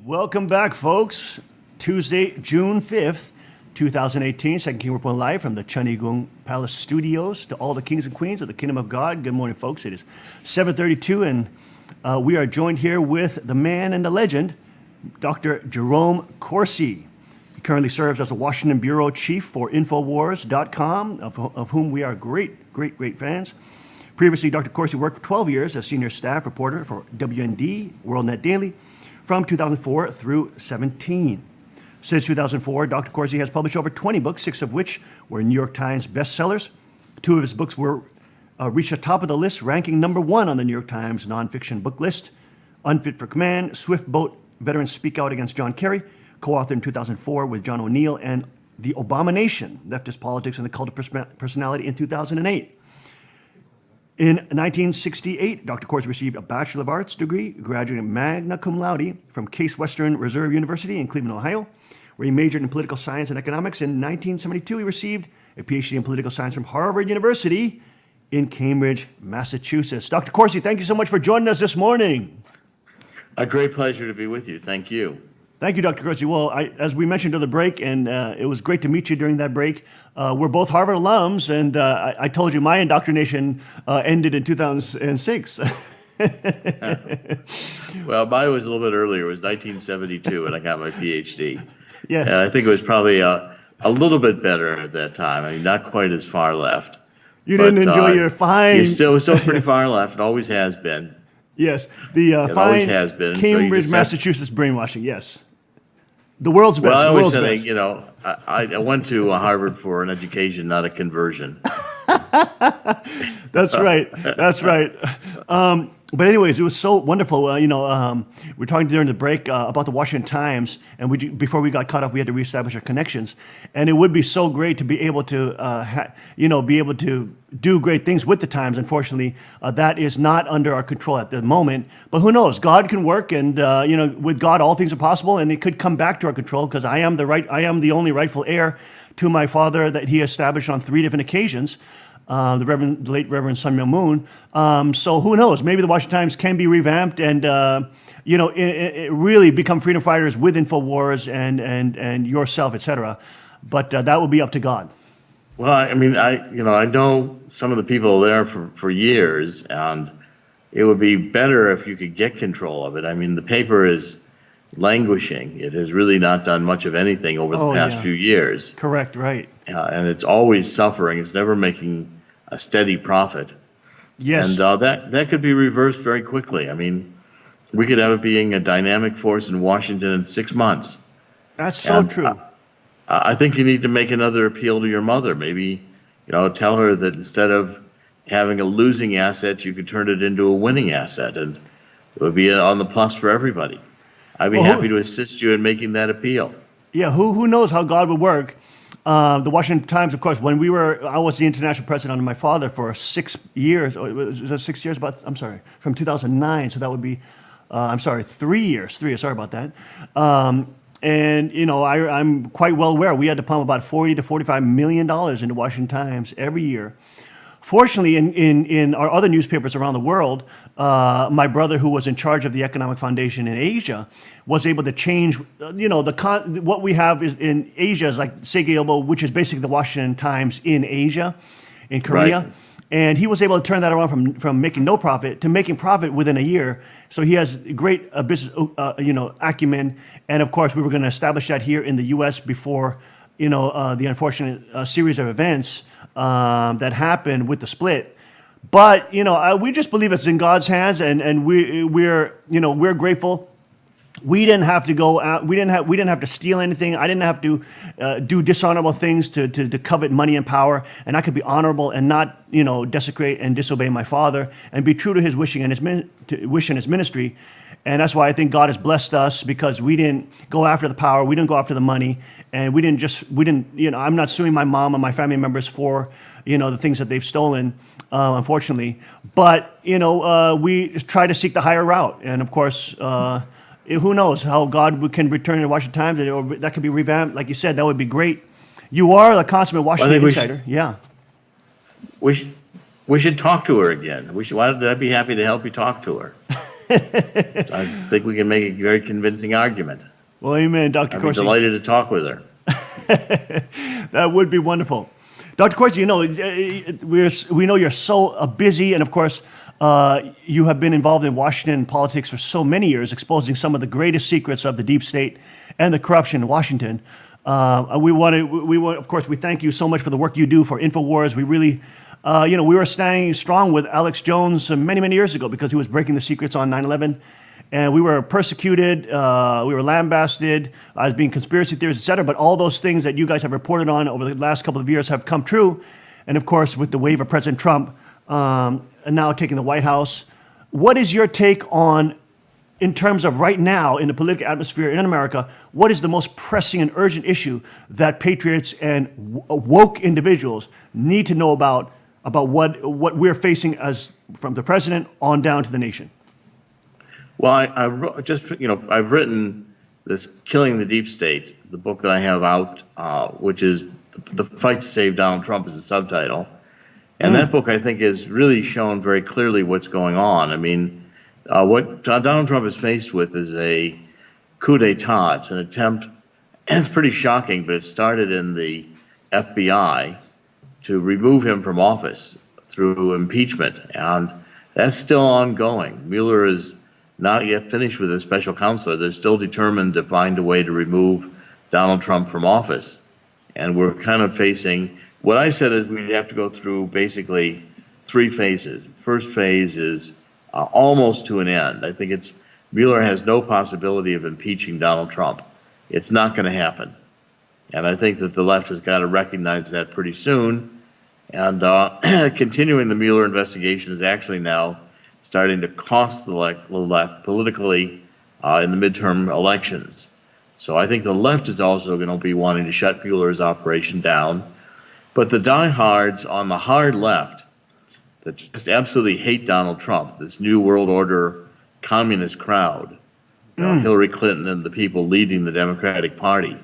Welcome back, folks. Tuesday, June 5th, 2018. Second King Report live from the Chanigung Palace Studios to all the kings and queens of the Kingdom of God. Good morning, folks. It is 7:32, and we are joined here with the man and the legend, Dr. Jerome Corsi. He currently serves as a Washington Bureau Chief for InfoWars.com, of whom we are great fans. Previously, Dr. Corsi worked for 12 years as senior staff reporter for WND, WorldNet Daily, from 2004 through 17. Since 2004, Dr. Corsi has published over 20 books, 6 of which were New York Times bestsellers. 2 of his books were reached the top of the list, ranking number 1 on the New York Times nonfiction book list. Unfit for Command, Swift Boat Veterans Speak Out Against John Kerry, co-authored in 2004 with John O'Neill, and The Abomination, Leftist Politics and the Cult of Personality in 2008. In 1968, Dr. Corsi received a Bachelor of Arts degree, graduating magna cum laude from Case Western Reserve University in Cleveland, Ohio, where he majored in political science and economics. In 1972, he received a PhD in political science from Harvard University in Cambridge, Massachusetts. Dr. Corsi, thank you so much for joining us this morning. A great pleasure to be with you. Thank you. Thank you, Dr. Corsi. Well, as we mentioned during the break, and it was great to meet you during that break. We're both Harvard alums, and I told you my indoctrination ended in 2006. Well, mine was a little bit earlier. It was 1972 when I got my PhD. Yes. And I think it was probably a little bit better at that time. I mean, not quite as far left. You didn't enjoy your fine... You're still pretty far left. It always has been. Yes, the fine has been. Cambridge, Massachusetts brainwashing, yes. The world's best. Well, I the always world's say, best. I went to Harvard for an education, not a conversion. That's right. That's right. But anyways, it was so wonderful. We were talking during the break about the Washington Times, and before we got caught up, we had to reestablish our connections. And it would be so great to be able to, be able to do great things with the Times. Unfortunately, that is not under our control at the moment. But who knows? God can work, and with God, all things are possible. And it could come back to our control because I am the only rightful heir to my father that he established on 3 different occasions. The late Reverend Sun Myung Moon. So who knows? Maybe the Washington Times can be revamped and it really become freedom fighters with InfoWars and yourself, etc. But that will be up to God. Well, I mean, I know some of the people there for years, and it would be better if you could get control of it. I mean, the paper is languishing. It has really not done much of anything over the past few years. Correct, right. And it's always suffering. It's never making a steady profit. Yes. And that could be reversed very quickly. I mean, we could have it being a dynamic force in Washington in 6 months. That's so true. I think you need to make another appeal to your mother. Maybe, tell her that instead of having a losing asset, you could turn it into a winning asset, and it would be on the plus for everybody. I'd be happy to assist you in making that appeal. Yeah, who knows how God would work. The Washington Times, of course, when I was the international president under my father for 6 years. Was that 6 years? From 2009. So that would be, 3 years. Sorry about that. I'm quite well aware we had to pump about $40 to $45 million into Washington Times every year. Fortunately, in our other newspapers around the world, my brother, who was in charge of the Economic Foundation in Asia, was able to change. What we have is in Asia is like Segeobo, which is basically the Washington Times in Asia, in Korea. Right. And he was able to turn that around from making no profit to making profit within a year. So he has great business, acumen. And of course, we were going to establish that here in the U.S. before, the unfortunate series of events that happened with the split. But we just believe it's in God's hands, and we're grateful. We didn't have to go out. We didn't have to steal anything. I didn't have to do dishonorable things to covet money and power. And I could be honorable and not desecrate and disobey my father, and be true to his wishing and his ministry. And that's why I think God has blessed us, because we didn't go after the power, we didn't go after the money, and we didn't. I'm not suing my mom and my family members for the things that they've stolen, unfortunately. But we try to seek the higher route, and of course. Who knows how God can return to Washington Times, or that could be revamped. Like you said, that would be great. You are the consummate Washington insider. Yeah. We should talk to her again. I'd be happy to help you talk to her. I think we can make a very convincing argument. Well, amen, Dr. I'd be Corsi. delighted to talk with her. That would be wonderful. Dr. Corsi, we know you're so busy, and of course, you have been involved in Washington politics for so many years, exposing some of the greatest secrets of the deep state and the corruption in Washington. Of course, we thank you so much for the work you do for InfoWars. We really, we were standing strong with Alex Jones many, many years ago because he was breaking the secrets on 9/11. And we were persecuted, we were lambasted as being conspiracy theorists, et cetera. But all those things that you guys have reported on over the last couple of years have come true. And of course, with the wave of President Trump now taking the White House, what is your take on, in terms of right now in the political atmosphere in America, what is the most pressing and urgent issue that patriots and woke individuals need to know about what we're facing as from the president on down to the nation? Well, I've written this "Killing the Deep State," the book that I have out, which is "The Fight to Save Donald Trump" is the subtitle, and that book I think has really shown very clearly what's going on. I mean, what Donald Trump is faced with is a coup d'état. It's an attempt, and it's pretty shocking, but it started in the FBI to remove him from office through impeachment, and that's still ongoing. Mueller is not yet finished with his special counselor. They're still determined to find a way to remove Donald Trump from office. And we're kind of facing, what I said is we'd have to go through basically 3 phases. First phase is almost to an end. I think Mueller has no possibility of impeaching Donald Trump. It's not going to happen. And I think that the left has got to recognize that pretty soon. And continuing the Mueller investigation is actually now starting to cost the left politically in the midterm elections. So I think the left is also going to be wanting to shut Mueller's operation down. But the diehards on the hard left that just absolutely hate Donald Trump, this New World Order communist crowd, Hillary Clinton and the people leading the Democratic Party,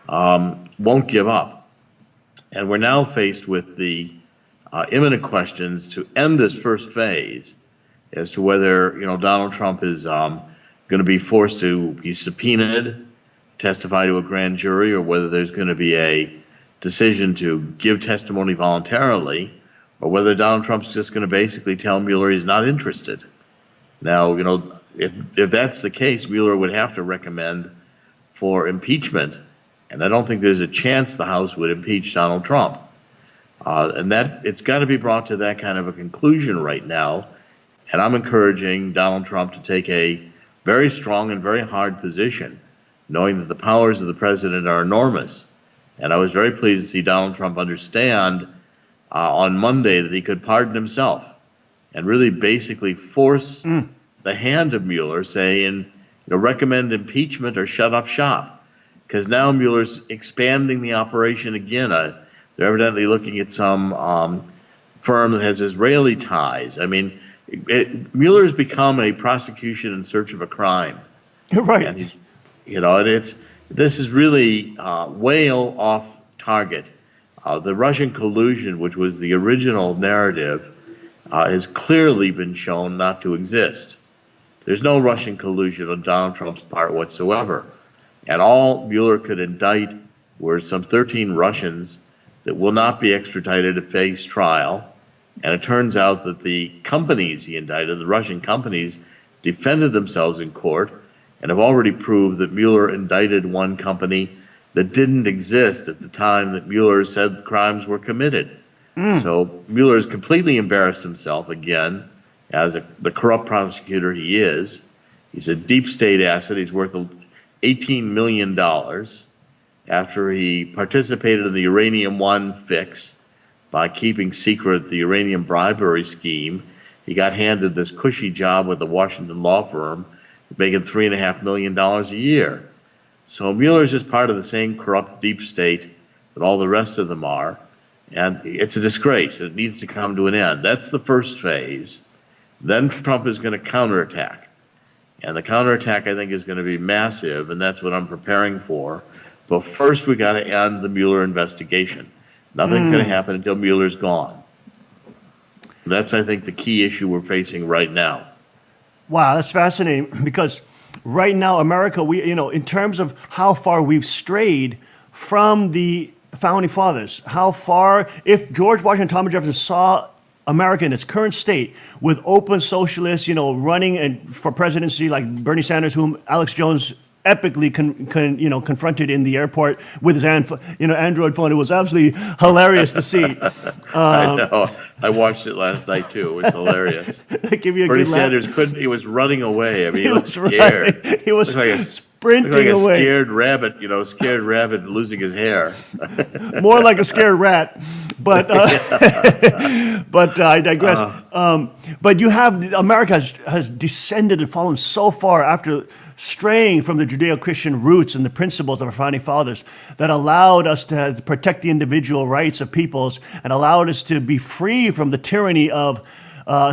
won't give up. And we're now faced with the imminent questions to end this first phase as to whether Donald Trump is going to be forced to be subpoenaed, testify to a grand jury, or whether there's going to be a decision to give testimony voluntarily, or whether Donald Trump's just going to basically tell Mueller he's not interested. Now, if that's the case, Mueller would have to recommend for impeachment, and I don't think there's a chance the House would impeach Donald Trump. And that it's got to be brought to that kind of a conclusion right now. And I'm encouraging Donald Trump to take a very strong and very hard position, knowing that the powers of the president are enormous. And I was very pleased to see Donald Trump understand on Monday that he could pardon himself and really basically force the hand of Mueller, saying, recommend impeachment or shut up shop. Because now Mueller's expanding the operation again. They're evidently looking at some firm that has Israeli ties. I mean, Mueller has become a prosecution in search of a crime. Right. And he's, this is really way off target. The Russian collusion, which was the original narrative, has clearly been shown not to exist. There's no Russian collusion on Donald Trump's part whatsoever. And all Mueller could indict were some 13 Russians that will not be extradited to face trial. And it turns out that the companies he indicted, the Russian companies, defended themselves in court and have already proved that Mueller indicted one company that didn't exist at the time that Mueller said crimes were committed. So Mueller has completely embarrassed himself again as the corrupt prosecutor he is. He's a deep state asset. He's worth $18 million after he participated in the Uranium One fix. By keeping secret the uranium bribery scheme, he got handed this cushy job with a Washington law firm, making $3.5 million a year. So Mueller's just part of the same corrupt deep state that all the rest of them are, and it's a disgrace. It needs to come to an end. That's the first phase. Then Trump is going to counterattack, and the counterattack I think is going to be massive, and that's what I'm preparing for. But first we got to end the Mueller investigation. Nothing's going to happen until Mueller's gone. That's, I think, the key issue we're facing right now. Wow, that's fascinating because right now, America, in terms of how far we've strayed from the founding fathers, how far, if George Washington, Thomas Jefferson saw America in its current state with open socialists, running and for presidency like Bernie Sanders, whom Alex Jones epically confronted in the airport with his Android phone. It was absolutely hilarious to see. I know. I watched it last night too. It was hilarious. Give you a Bernie good laugh. Sanders couldn't. He was running away. I mean, he was running. scared. He was Looked like sprinting looked like a away. scared rabbit. Scared rabbit losing his hair. More like a scared rat. But but I digress. But you have America has descended and fallen so far after straying from the Judeo-Christian roots and the principles of our founding fathers that allowed us to protect the individual rights of peoples and allowed us to be free from the tyranny of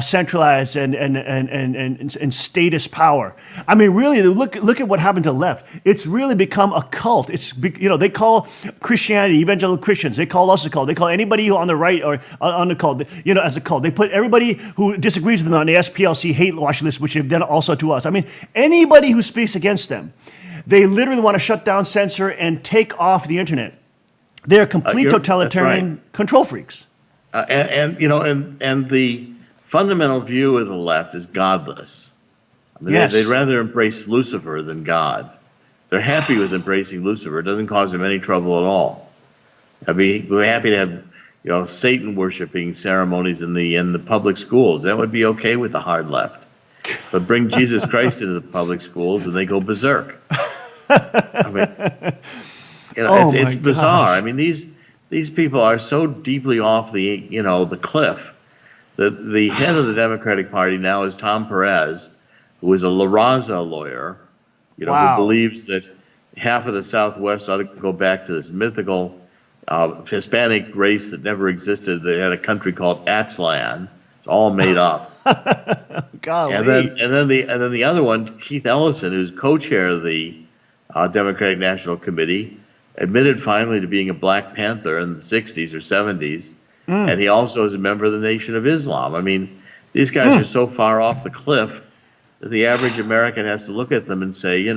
centralized and statist power. I mean, really, look at what happened to the left. It's really become a cult. They call Christianity evangelical Christians. They call us a cult. They call anybody who on the right or on the cult, as a cult. They put everybody who disagrees with them on the SPLC hate watch list, which they've done also to us. I mean, anybody who speaks against them, they literally want to shut down, censor, and take off the internet. They're complete totalitarian control freaks. And the fundamental view of the left is godless. I mean, yes. They'd rather embrace Lucifer than God. They're happy with embracing Lucifer. It doesn't cause them any trouble at all. We're happy to have, Satan worshiping ceremonies in the public schools. That would be okay with the hard left. But bring Jesus Christ into the public schools and they go berserk. I mean, it's bizarre. I mean, these people are so deeply off the cliff. The head of the Democratic Party now is Tom Perez, who is a La Raza lawyer, who believes that half of the Southwest ought to go back to this mythical Hispanic race that never existed. They had a country called Aztlan. It's all made up. Golly. And then the other one, Keith Ellison, who's co-chair of the Democratic National Committee, admitted finally to being a Black Panther in the 60s or 70s. And he also is a member of the Nation of Islam. I mean, these guys are so far off the cliff that the average American has to look at them and say,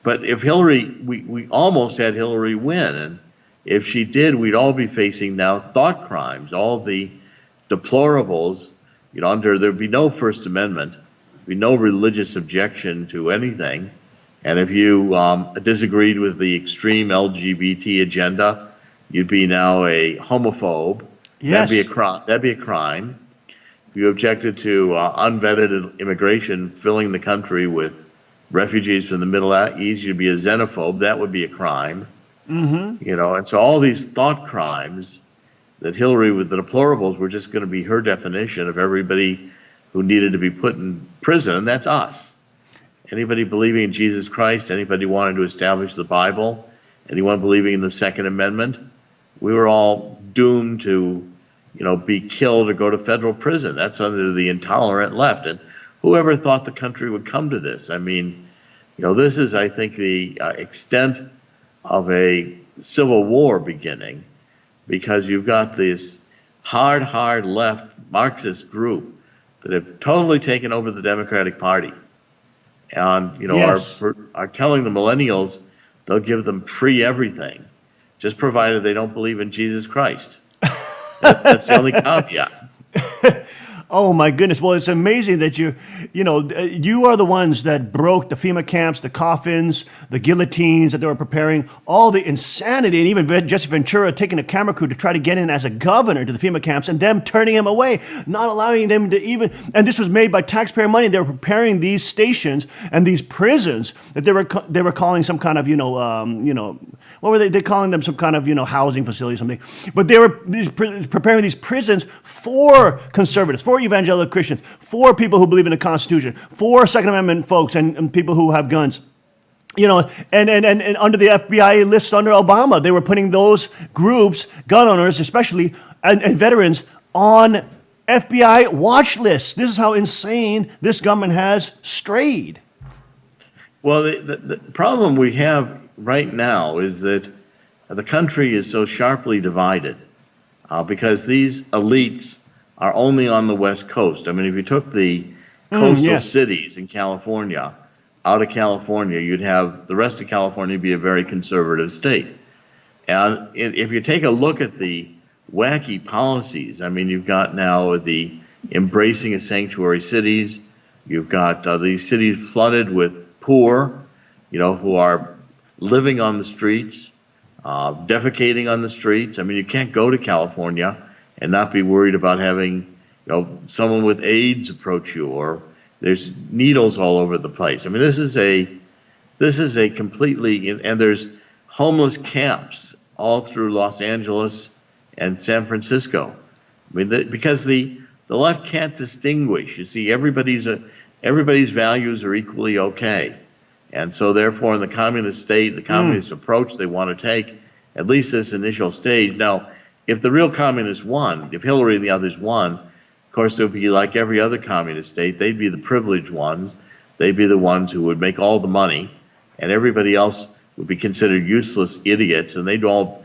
but if Hillary, we almost had Hillary win. And if she did, we'd all be facing now thought crimes, all the deplorables, there'd be no First Amendment, there'd be no religious objection to anything. And if you disagreed with the extreme LGBT agenda, you'd be now a homophobe. Yes. That'd be a crime. If you objected to unvetted immigration filling the country with refugees from the Middle East, you'd be a xenophobe. That would be a crime. Mm-hmm. And so all these thought crimes that Hillary with the deplorables were just going to be her definition of everybody who needed to be put in prison, and that's us. Anybody believing in Jesus Christ, anybody wanting to establish the Bible, anyone believing in the Second Amendment, we were all doomed to, be killed or go to federal prison. That's under the intolerant left. And whoever thought the country would come to this? I mean, this is, I think, the extent of a civil war beginning, because you've got this hard left Marxist group that have totally taken over the Democratic Party. And, Yes. are telling the millennials they'll give them free everything, just provided they don't believe in Jesus Christ. That's the only caveat. Oh my goodness! Well, it's amazing that you are the ones that broke the FEMA camps, the coffins, the guillotines that they were preparing, all the insanity, and even Jesse Ventura taking a camera crew to try to get in as a governor to the FEMA camps, and them turning him away, not allowing them to even. And this was made by taxpayer money. They were preparing these stations and these prisons that they were calling some kind of what were they? They're calling them some kind of housing facility or something. But they were preparing these prisons for conservatives, for evangelical Christians, for people who believe in the Constitution, for Second Amendment folks and people who have guns. And under the FBI list under Obama, they were putting those groups, gun owners especially, and veterans on FBI watch lists. This is how insane this government has strayed. Well, the problem we have right now is that the country is so sharply divided because these elites are only on the West Coast. I mean, if you took the coastal yes. cities in California, out of California, you'd have the rest of California be a very conservative state. And if you take a look at the wacky policies, I mean, you've got now the embracing of sanctuary cities. You've got these cities flooded with poor, who are living on the streets, defecating on the streets. I mean, you can't go to California and not be worried about having, someone with AIDS approach you, or there's needles all over the place. I mean, this is a completely, and there's homeless camps all through Los Angeles and San Francisco. I mean, because the left can't distinguish. You see, everybody's values are equally okay. And so therefore, in the communist state, the communist approach they want to take, at least this initial stage. Now, if the real communists won, if Hillary and the others won, of course, it would be like every other communist state. They'd be the privileged ones. They'd be the ones who would make all the money, and everybody else would be considered useless idiots, and they'd all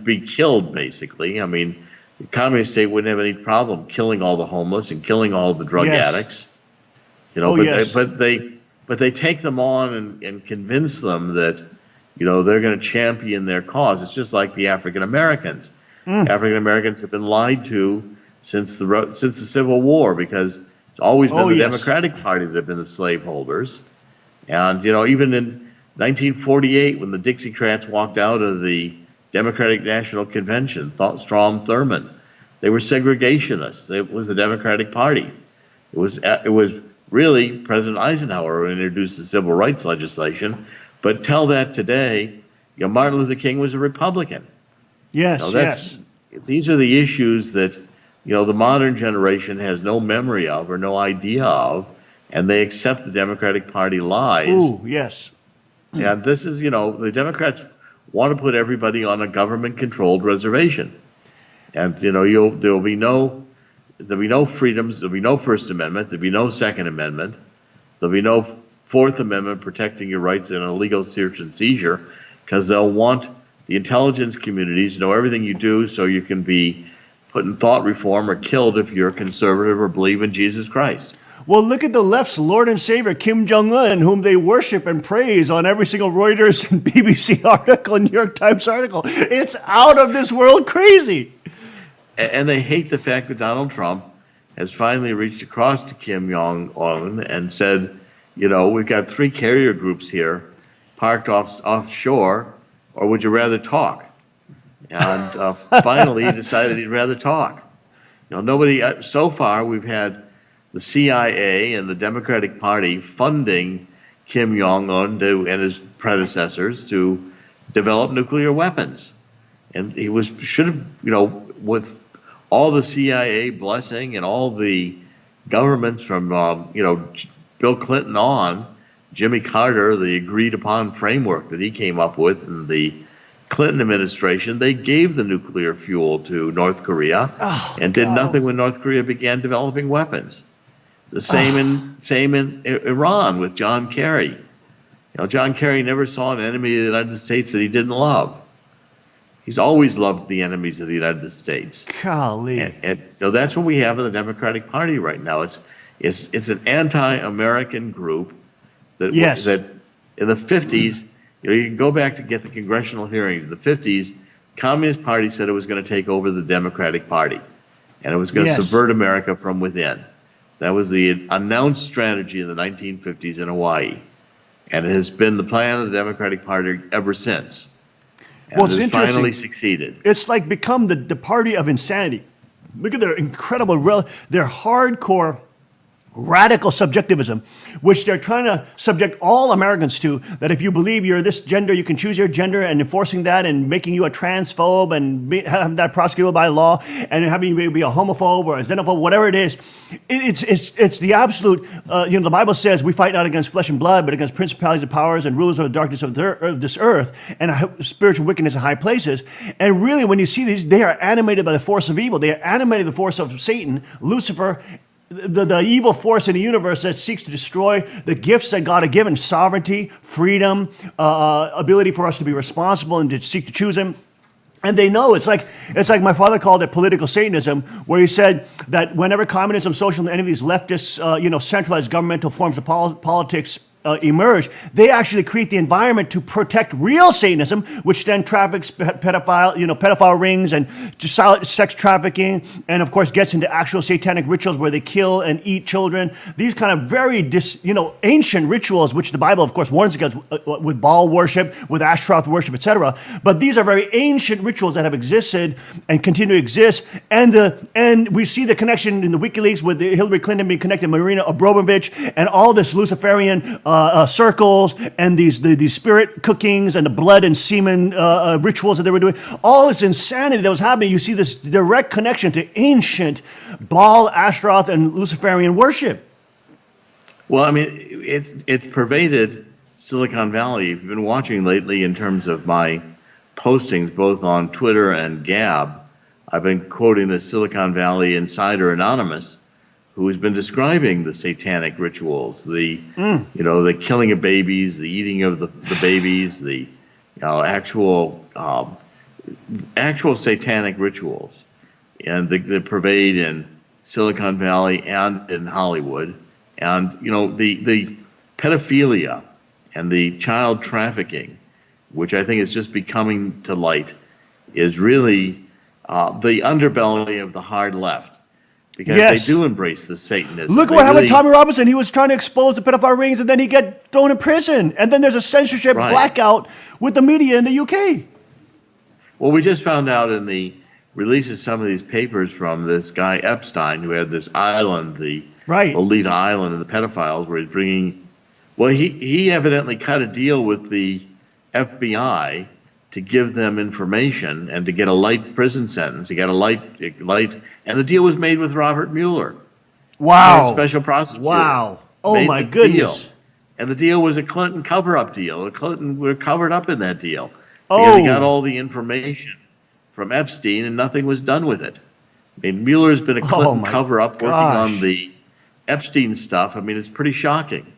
be killed, basically. I mean, the communist state wouldn't have any problem killing all the homeless and killing all the drug addicts. But they take them on and convince them that, they're going to champion their cause. It's just like the African Americans. African Americans have been lied to since the Civil War, because it's always been the Democratic Party that have been the slaveholders. And, even in 1948, when the Dixiecrats walked out of the Democratic National Convention, Strom Thurmond, they were segregationists. It was the Democratic Party. It was really President Eisenhower who introduced the civil rights legislation. But tell that today, Martin Luther King was a Republican. Yes, These are the issues that, the modern generation has no memory of or no idea of, and they accept the Democratic Party lies. Ooh, yes. And this is, the Democrats want to put everybody on a government-controlled reservation. And, there'll be no freedoms, there'll be no First Amendment, there'll be no Second Amendment, there'll be no Fourth Amendment protecting your rights in a legal search and seizure, because they'll want the intelligence communities to know everything you do so you can be put in thought reform or killed if you're conservative or believe in Jesus Christ. Well, look at the left's Lord and Savior, Kim Jong-un, whom they worship and praise on every single Reuters and BBC article, New York Times article. It's out of this world crazy. And they hate the fact that Donald Trump has finally reached across to Kim Jong-un and said, we've got 3 carrier groups here parked offshore, or would you rather talk? And finally, he decided he'd rather talk. So far, we've had the CIA and the Democratic Party funding Kim Jong-un and his predecessors to develop nuclear weapons. And he should have, with all the CIA blessing and all the governments from, Bill Clinton on, Jimmy Carter, the agreed upon framework that he came up with in the Clinton administration, they gave the nuclear fuel to North Korea and did nothing when North Korea began developing weapons. The same in Iran with John Kerry. John Kerry never saw an enemy of the United States that he didn't love. He's always loved the enemies of the United States. Golly. And that's what we have in the Democratic Party right now. It's an anti-American group that in the 50s, you can go back to get the congressional hearings. In the 50s, Communist Party said it was going to take over the Democratic Party, and it was going to subvert America from within. That was the announced strategy in the 1950s in Hawaii, and it has been the plan of the Democratic Party ever since. And it's interesting. Finally succeeded. It's like become the party of insanity. Look at their incredible, their hardcore radical subjectivism, which they're trying to subject all Americans to, that if you believe you're this gender, you can choose your gender, and enforcing that and making you a transphobe and having that prosecutable by law and having you be a homophobe or a xenophobe, whatever it is. It's the absolute, the Bible says we fight not against flesh and blood, but against principalities and powers and rulers of the darkness of this earth and spiritual wickedness in high places. And really, when you see these, they are animated by the force of evil. They are animated by the force of Satan, Lucifer, the evil force in the universe that seeks to destroy the gifts that God has given: sovereignty, freedom, ability for us to be responsible and to seek to choose Him. And they know it's like my father called it political Satanism, where he said that whenever communism, socialism, any of these leftist, centralized governmental forms of politics emerge, they actually create the environment to protect real Satanism, which then traffics pedophile rings and sex trafficking, and of course gets into actual satanic rituals where they kill and eat children. These kind of very ancient rituals, which the Bible, of course, warns against, with Baal worship, with Ashtaroth worship, etc. But these are very ancient rituals that have existed and continue to exist. And we see the connection in the WikiLeaks with Hillary Clinton being connected to Marina Abramovich and all this Luciferian circles and these spirit cookings and the blood and semen rituals that they were doing. All this insanity that was happening. You see this direct connection to ancient Baal, Ashtaroth, and Luciferian worship. Well, I mean, it's pervaded Silicon Valley. If you've been watching lately in terms of my postings, both on Twitter and Gab, I've been quoting the Silicon Valley Insider Anonymous, who has been describing the satanic rituals, the killing of babies, the eating of the babies, the actual satanic rituals, and they pervade in Silicon Valley and in Hollywood, and the pedophilia and the child trafficking, which I think is just becoming to light, is really the underbelly of the hard left. Because they do embrace the Satanism. Look at what happened to Tommy Robinson. He was trying to expose the pedophile rings, and then he got thrown in prison. And then there's a censorship blackout with the media in the UK. Well, we just found out in the release of some of these papers from this guy Epstein, who had this island, the Lolita Island, and the pedophiles, where he's bringing. Well, he evidently cut a deal with the FBI to give them information and to get a light prison sentence. He got a light, and the deal was made with Robert Mueller. Wow. Special prosecutor. Wow. Oh my goodness. Deal. And the deal was a Clinton cover-up deal. The Clinton were covered up in that deal. Because he got all the information from Epstein and nothing was done with it. I mean, Mueller's been a Clinton cover-up working on the Epstein stuff. I mean, it's pretty shocking.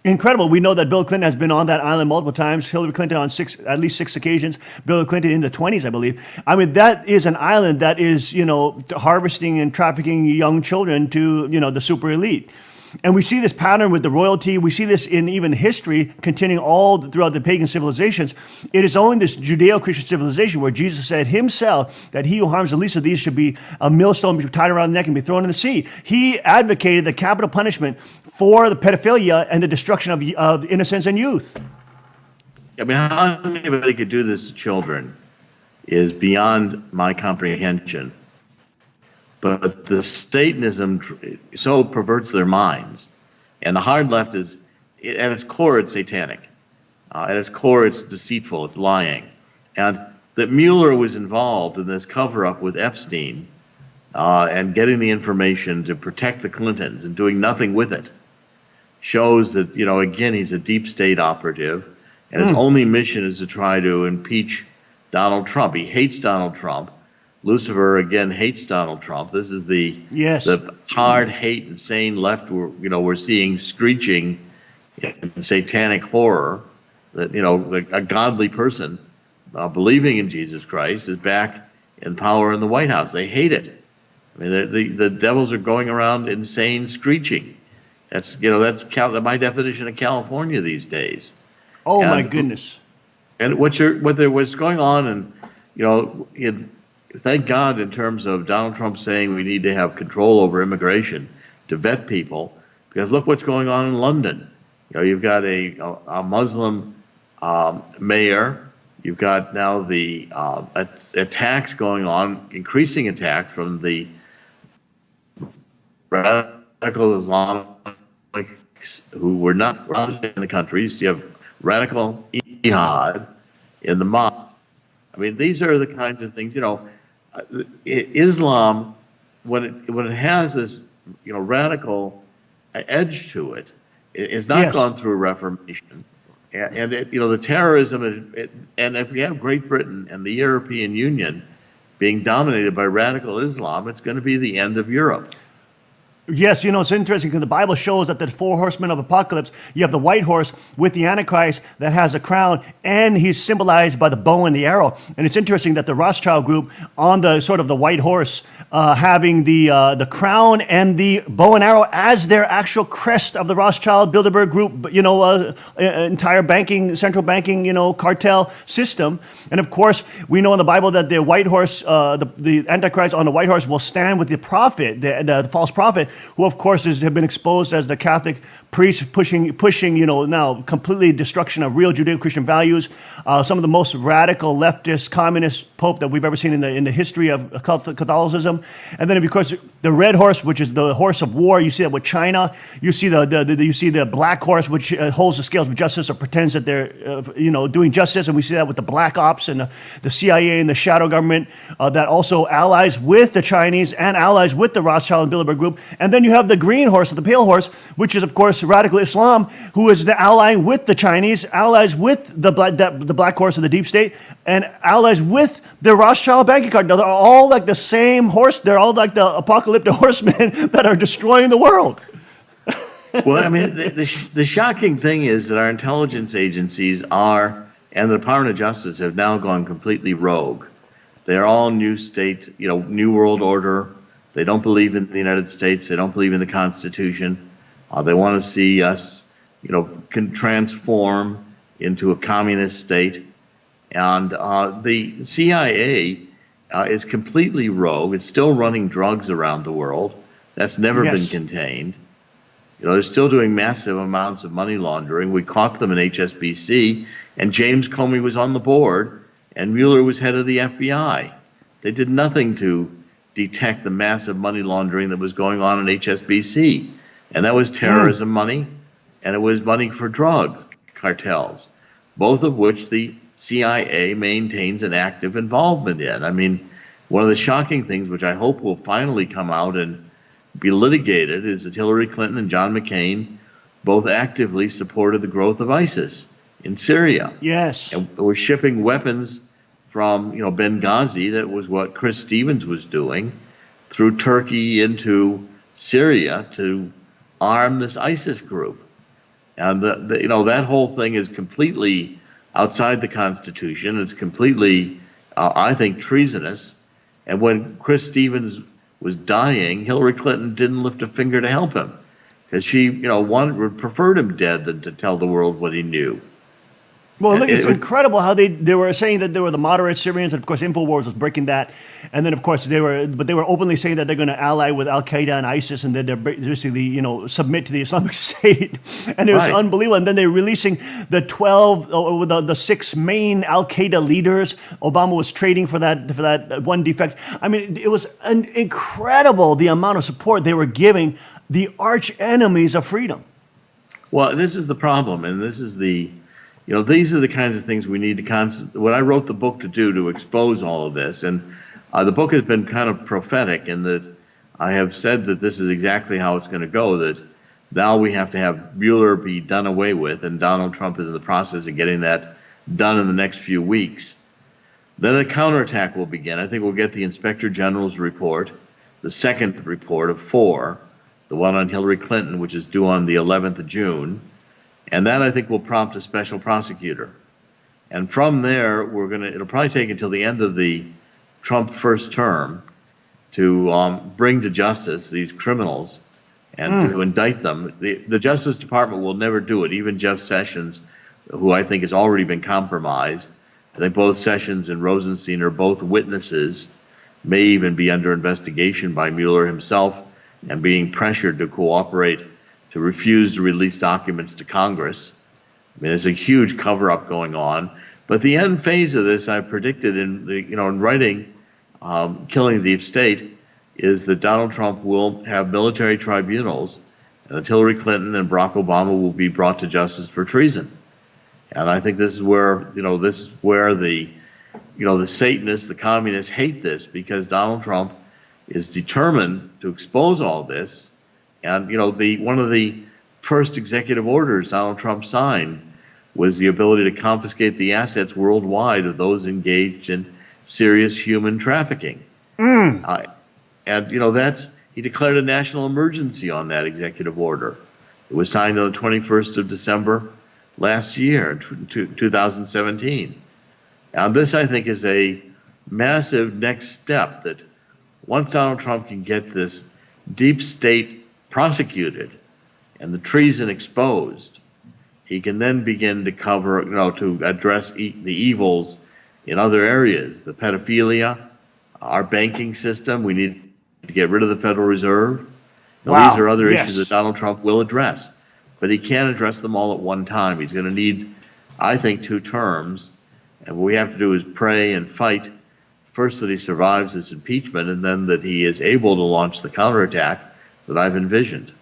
Incredible. We know that Bill Clinton has been on that island multiple times. Hillary Clinton on at least six occasions. Bill Clinton in the 20s, I believe. I mean, that is an island that is, harvesting and trafficking young children to, the super elite. And we see this pattern with the royalty. We see this in even history continuing all throughout the pagan civilizations. It is only this Judeo-Christian civilization where Jesus said himself that he who harms the least of these should be a millstone, be tied around the neck and be thrown in the sea. He advocated the capital punishment for the pedophilia and the destruction of innocence and youth. I mean, how anybody could do this to children is beyond my comprehension. But the Satanism so perverts their minds. And the hard left is, at its core, it's satanic. At its core, it's deceitful, it's lying. And that Mueller was involved in this cover-up with Epstein and getting the information to protect the Clintons and doing nothing with it shows that, again, he's a deep state operative. And his only mission is to try to impeach Donald Trump. He hates Donald Trump. Lucifer, again, hates Donald Trump. This is the hard hate, insane left we're seeing screeching in satanic horror that, a godly person believing in Jesus Christ is back in power in the White House. They hate it. I mean, the devils are going around insane screeching. That's my definition of California these days. Oh, my goodness. And what's going on, and, thank God in terms of Donald Trump saying we need to have control over immigration to vet people, because look what's going on in London. You've got a Muslim mayor. You've got now the attacks going on, increasing attacks from the radical Islamics who were not in the countries. You have radical jihad in the mosques. I mean, these are the kinds of things, Islam, when it has this, radical edge to it, it's not gone through Reformation. And the terrorism, and if we have Great Britain and the European Union being dominated by radical Islam, it's going to be the end of Europe. Yes, it's interesting because the Bible shows that the four horsemen of apocalypse, you have the white horse with the Antichrist that has a crown, and he's symbolized by the bow and the arrow. And it's interesting that the Rothschild group on the sort of the white horse, having the crown and the bow and arrow as their actual crest of the Rothschild Bilderberg group, entire central banking, cartel system. And of course, we know in the Bible that the white horse, the Antichrist on the white horse will stand with the prophet, the false prophet, who of course have been exposed as the Catholic priest pushing, now completely destruction of real Judeo-Christian values. Some of the most radical leftist communist pope that we've ever seen in the history of Catholicism. And then of course the red horse, which is the horse of war. You see that with China. You see the black horse, which holds the scales of justice or pretends that they're doing justice. And we see that with the black ops and the CIA and the shadow government that also allies with the Chinese and allies with the Rothschild and Bilderberg group. And then you have the green horse, the pale horse, which is, of course, radical Islam, who is the ally with the Chinese, allies with the black horse of the deep state, and allies with the Rothschild banking card. Now, they're all like the same horse. They're all like the apocalyptic horsemen that are destroying the world. Well, I mean, the shocking thing is that our intelligence agencies and the Department of Justice have now gone completely rogue. They're all new state, new world order. They don't believe in the United States. They don't believe in the Constitution. They want to see us, can transform into a communist state. And the CIA is completely rogue. It's still running drugs around the world. That's never been contained. They're still doing massive amounts of money laundering. We caught them in HSBC, and James Comey was on the board, and Mueller was head of the FBI. They did nothing to detect the massive money laundering that was going on in HSBC. And that was terrorism money, and it was money for drug cartels, both of which the CIA maintains an active involvement in. I mean, one of the shocking things, which I hope will finally come out and be litigated, is that Hillary Clinton and John McCain both actively supported the growth of ISIS in Syria. Yes. And we're shipping weapons from Benghazi, that was what Chris Stevens was doing, through Turkey into Syria to arm this ISIS group. And that whole thing is completely outside the Constitution. It's completely, I think, treasonous. And when Chris Stevens was dying, Hillary Clinton didn't lift a finger to help him, because she preferred him dead than to tell the world what he knew. Well, look, it's incredible how they were saying that they were the moderate Syrians, and of course InfoWars was breaking that, and then of course they were openly saying that they're going to ally with Al Qaeda and ISIS, and that they're basically submit to the Islamic State, and it was unbelievable. And then they're releasing the 6 main Al Qaeda leaders. Obama was trading for that one defect. I mean, it was incredible the amount of support they were giving the arch enemies of freedom. Well, this is the problem, and this is these are the kinds of things we need to what I wrote the book to do, to expose all of this. And the book has been kind of prophetic in that I have said that this is exactly how it's going to go, that now we have to have Mueller be done away with, and Donald Trump is in the process of getting that done in the next few weeks. Then a counterattack will begin. I think we'll get the Inspector General's report, the second report of 4, the one on Hillary Clinton, which is due on the 11th of June. And that, I think, will prompt a special prosecutor. And from there, it'll probably take until the end of the Trump first term to bring to justice these criminals and to indict them. The Justice Department will never do it. Even Jeff Sessions, who I think has already been compromised. I think both Sessions and Rosenstein are both witnesses, may even be under investigation by Mueller himself and being pressured to cooperate, to refuse to release documents to Congress. I mean, there's a huge cover-up going on. But the end phase of this, I predicted in writing Killing the Deep State, is that Donald Trump will have military tribunals, and that Hillary Clinton and Barack Obama will be brought to justice for treason. And I think this is where the Satanists, the communists hate this, because Donald Trump is determined to expose all this. And one of the first executive orders Donald Trump signed was the ability to confiscate the assets worldwide of those engaged in serious human trafficking. And he declared a national emergency on that executive order. It was signed on the 21st of December last year, 2017. Now, this, I think, is a massive next step that once Donald Trump can get this deep state prosecuted and the treason exposed, he can then begin to cover, to address the evils in other areas, the pedophilia, our banking system. We need to get rid of the Federal Reserve. Now, these are other issues that Donald Trump will address, but he can't address them all at one time. He's going to need, I think, 2 terms, and what we have to do is pray and fight, first that he survives this impeachment, and then that he is able to launch the counterattack that I've envisioned.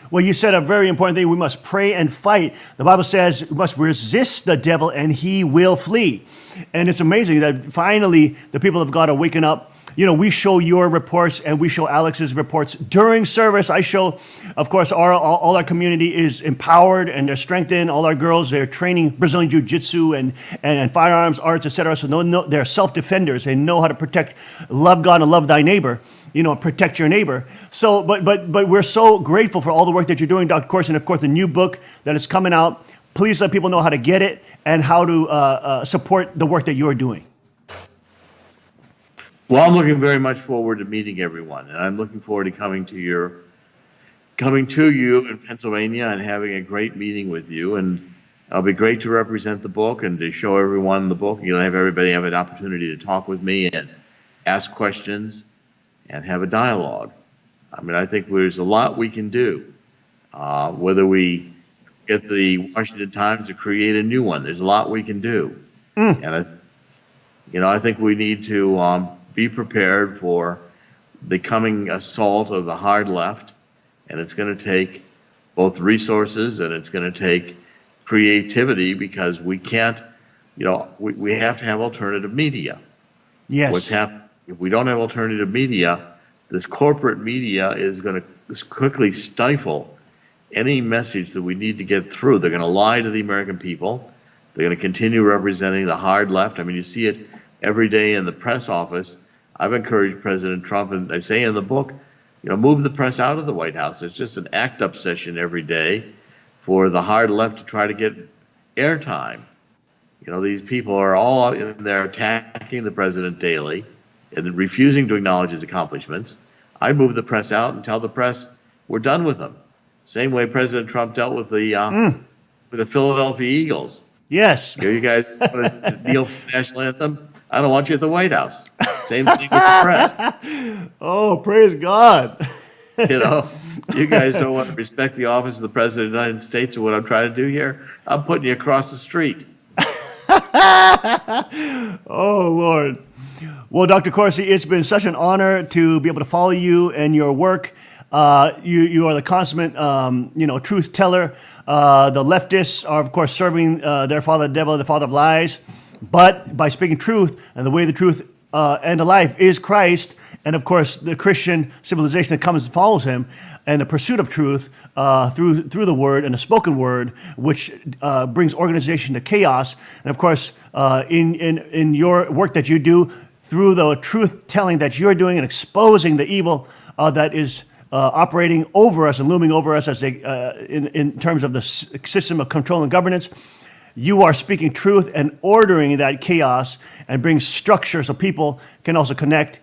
Well, you said a very important thing. We must pray and fight. The Bible says we must resist the devil and he will flee. And it's amazing that finally the people of God are waking up. You know, we show your reports and we show Alex's reports during service. I show, of course, all our community is empowered and they're strengthened. All our girls, they're training Brazilian Jiu-Jitsu and firearms, arts, etc. So they're self-defenders. They know how to protect, love God and love thy neighbor. Protect your neighbor. So, but we're so grateful for all the work that you're doing, Dr. Corsi, and of course the new book that is coming out. Please let people know how to get it and how to support the work that you're doing. Well, I'm looking very much forward to meeting everyone, and I'm looking forward to coming to you in Pennsylvania and having a great meeting with you. And it'll be great to represent the book and to show everyone the book. You'll have everybody have an opportunity to talk with me and ask questions and have a dialogue. I mean, I think there's a lot we can do. Whether we get the Washington Times to create a new one, there's a lot we can do. And I think we need to be prepared for the coming assault of the hard left, and it's going to take both resources and it's going to take creativity, because we can't, we have to have alternative media. Yes. What's happening? If we don't have alternative media, this corporate media is going to quickly stifle any message that we need to get through. They're going to lie to the American people. They're going to continue representing the hard left. I mean, you see it every day in the press office. I've encouraged President Trump, and I say in the book, move the press out of the White House. It's just an act-up session every day for the hard left to try to get airtime. These people are all in there attacking the president daily and refusing to acknowledge his accomplishments. I'd move the press out and tell the press we're done with them. Same way President Trump dealt with the Philadelphia Eagles. Yes. You guys want to kneel for the national anthem? I don't want you at the White House. Same thing with the press. Oh, praise God. You guys don't want to respect the office of the President of the United States or what I'm trying to do here? I'm putting you across the street. Oh, Lord. Well, Dr. Corsi, it's been such an honor to be able to follow you and your work. You are the consummate, truth teller. The leftists are, of course, serving their father, the devil, the father of lies. But by speaking truth, and the way the truth and the life is Christ, and of course the Christian civilization that comes and follows him, and the pursuit of truth through the word and the spoken word, which brings organization to chaos. And of course, in your work that you do, through the truth telling that you're doing and exposing the evil that is operating over us and looming over us as in terms of the system of control and governance, you are speaking truth and ordering that chaos and bring structure so people can also connect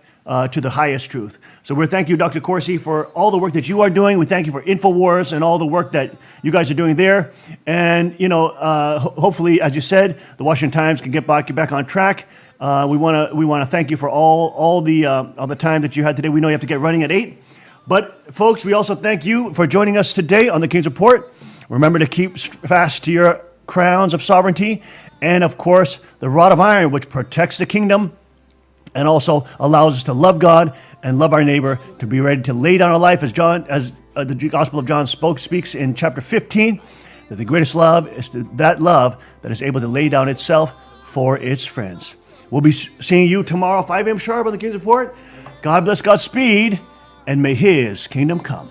to the highest truth. So we thank you, Dr. Corsi, for all the work that you are doing. We thank you for InfoWars and all the work that you guys are doing there. And hopefully, as you said, the Washington Times can get back on track. We want to thank you for all the time that you had today. We know you have to get running at 8. But folks, we also thank you for joining us today on the King's Report. Remember to keep fast to your crowns of sovereignty, and of course, the rod of iron, which protects the kingdom and also allows us to love God and love our neighbor, to be ready to lay down our life, as the Gospel of John speaks in chapter 15, that the greatest love is that love that is able to lay down itself for its friends. We'll be seeing you tomorrow, 5 a.m. sharp on the King's Report. God bless, Godspeed, and may His kingdom come.